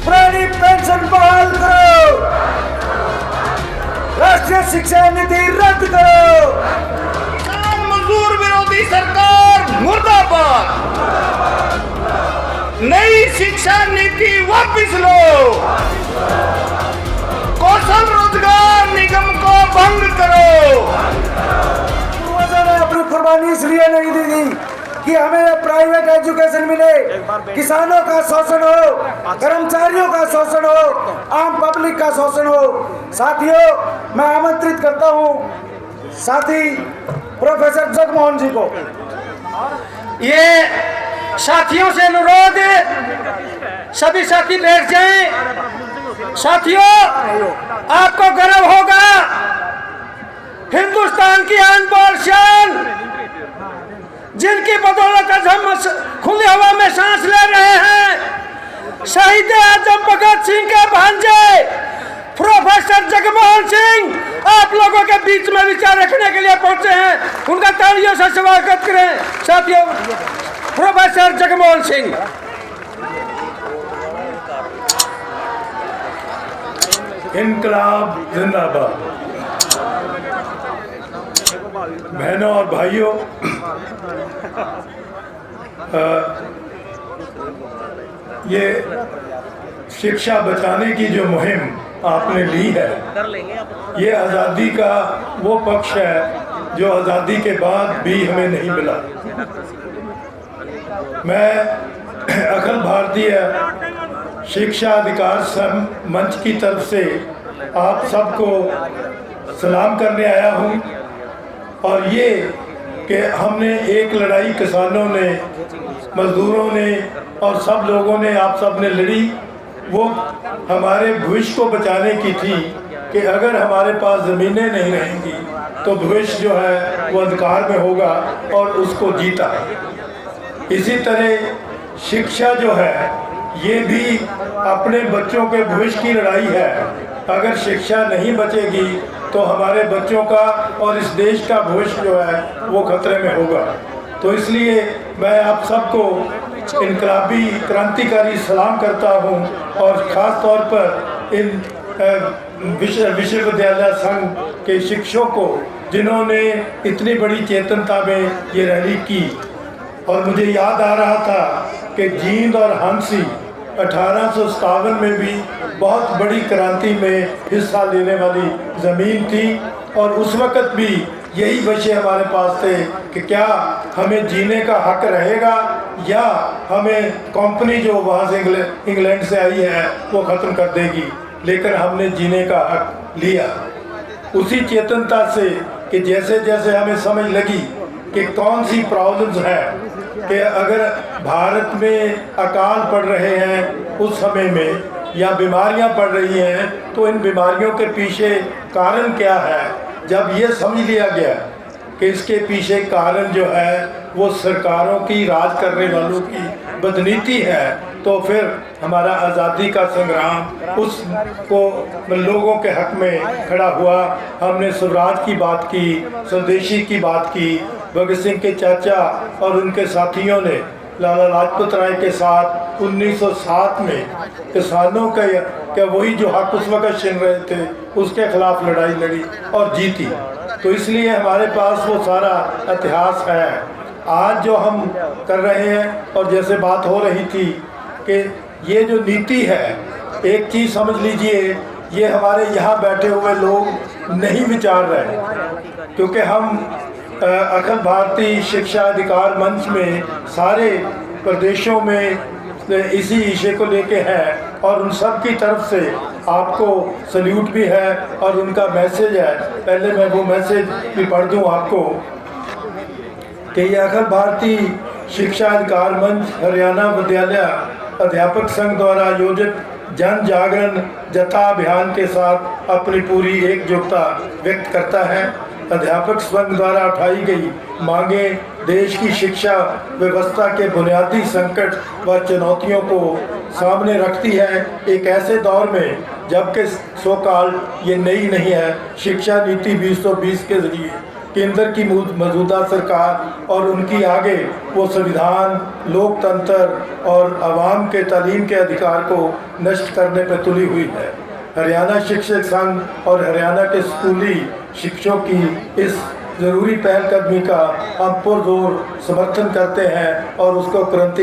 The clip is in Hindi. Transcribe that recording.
पुरानी पेंशन बहाल करो, राष्ट्रीय शिक्षा नीति रद्द करो, किसान मजदूर विरोधी सरकार मुर्दाबाद, नई शिक्षा नीति वापस लो, कौशल रोजगार निगम को भंग करो। पूर्वजों ने अपनी कुर्बानी इसलिए नहीं दी थी कि हमें प्राइवेट एजुकेशन मिले, किसानों का शोषण हो, कर्मचारियों का शोषण हो, आम पब्लिक का शोषण हो। साथियों, मैं आमंत्रित करता हूं साथी प्रोफेसर जगमोहन जी को। ये साथियों से अनुरोध है, सभी साथी बैठ जाएं। साथियों, आपको गर्व होगा, हिंदुस्तान की अनमोल शान, जिनकी बदौलत आज हम खुली हवा में सांस ले रहे हैं, शहीद आजम भगत सिंह के भांजे प्रोफेसर जगमोहन सिंह आप लोगों के बीच में विचार रखने के लिए पहुंचे हैं। उनका तालियों से स्वागत करें। साथियों, प्रोफेसर जगमोहन सिंह। इनकलाब जिंदाबाद। बहनों और भाइयों, ये शिक्षा बचाने की जो मुहिम आपने ली है, ये आज़ादी का वो पक्ष है जो आज़ादी के बाद भी हमें नहीं मिला। मैं अखिल भारतीय शिक्षा अधिकार मंच की तरफ से आप सबको सलाम करने आया हूँ। और ये कि हमने एक लड़ाई किसानों ने, मजदूरों ने और सब लोगों ने, आप सब ने लड़ी, वो हमारे भविष्य को बचाने की थी कि अगर हमारे पास ज़मीनें नहीं रहेंगी तो भविष्य जो है वो अंधकार में होगा, और उसको जीता। इसी तरह शिक्षा जो है ये भी अपने बच्चों के भविष्य की लड़ाई है। अगर शिक्षा नहीं बचेगी तो हमारे बच्चों का और इस देश का भविष्य जो है वो खतरे में होगा। तो इसलिए मैं आप सबको इनकलाबी क्रांतिकारी सलाम करता हूं, और ख़ास तौर पर इन विश्वविद्यालय संघ के शिक्षकों को जिन्होंने इतनी बड़ी चेतनता में ये रैली की। और मुझे याद आ रहा था कि जींद और हंसी 1857 में भी बहुत बड़ी क्रांति में हिस्सा लेने वाली ज़मीन थी, और उस वक़्त भी यही विषय हमारे पास थे कि क्या हमें जीने का हक रहेगा या हमें कंपनी जो वहाँ से इंग्लैंड से आई है वो ख़त्म कर देगी। लेकिन हमने जीने का हक लिया उसी चेतनता से कि जैसे जैसे हमें समझ लगी कि कौन सी प्रॉब्लम्स हैं, कि अगर भारत में अकाल पड़ रहे हैं उस समय में, या बीमारियां पड़ रही हैं, तो इन बीमारियों के पीछे कारण क्या है। जब ये समझ लिया गया कि इसके पीछे कारण जो है वो सरकारों की, राज करने वालों की बदनीति है, तो फिर हमारा आज़ादी का संग्राम उसको लोगों के हक में खड़ा हुआ। हमने स्वराज की बात की, स्वदेशी की बात की। भगत सिंह के चाचा और उनके साथियों ने लाला लाजपत राय के साथ 1907 में किसानों का वही जो हक उस वक़्त छीन रहे थे उसके खिलाफ लड़ाई लड़ी और जीती। तो इसलिए हमारे पास वो सारा इतिहास है। आज जो हम कर रहे हैं, और जैसे बात हो रही थी कि ये जो नीति है, एक चीज़ समझ लीजिए, ये हमारे यहाँ बैठे हुए लोग नहीं विचार रहे, क्योंकि हम अखिल भारतीय शिक्षा अधिकार मंच में सारे प्रदेशों में इसी विषय को लेके हैं, और उन सब की तरफ से आपको सल्यूट भी है और उनका मैसेज है। पहले मैं वो मैसेज भी पढ़ दूँ आपको कि ये अखिल भारतीय शिक्षा अधिकार मंच हरियाणा विद्यालय अध्यापक संघ द्वारा आयोजित जन जागरण जथा अभियान के साथ अपनी पूरी एकजुटता व्यक्त करता है। अध्यापक संघ द्वारा उठाई गई मांगे देश की शिक्षा व्यवस्था के बुनियादी संकट व चुनौतियों को सामने रखती है, एक ऐसे दौर में जबकि सो कॉल्ड ये नई नहीं है शिक्षा नीति 2020 के जरिए केंद्र की मौजूदा सरकार और उनकी आगे वो संविधान, लोकतंत्र और आवाम के तालीम के अधिकार को नष्ट करने पर तुली हुई है। हरियाणा शिक्षक संघ और हरियाणा के स्कूली शिक्षकों की इस ज़रूरी पहलकदमी का हम पुरजोर समर्थन करते हैं और उसको क्रांति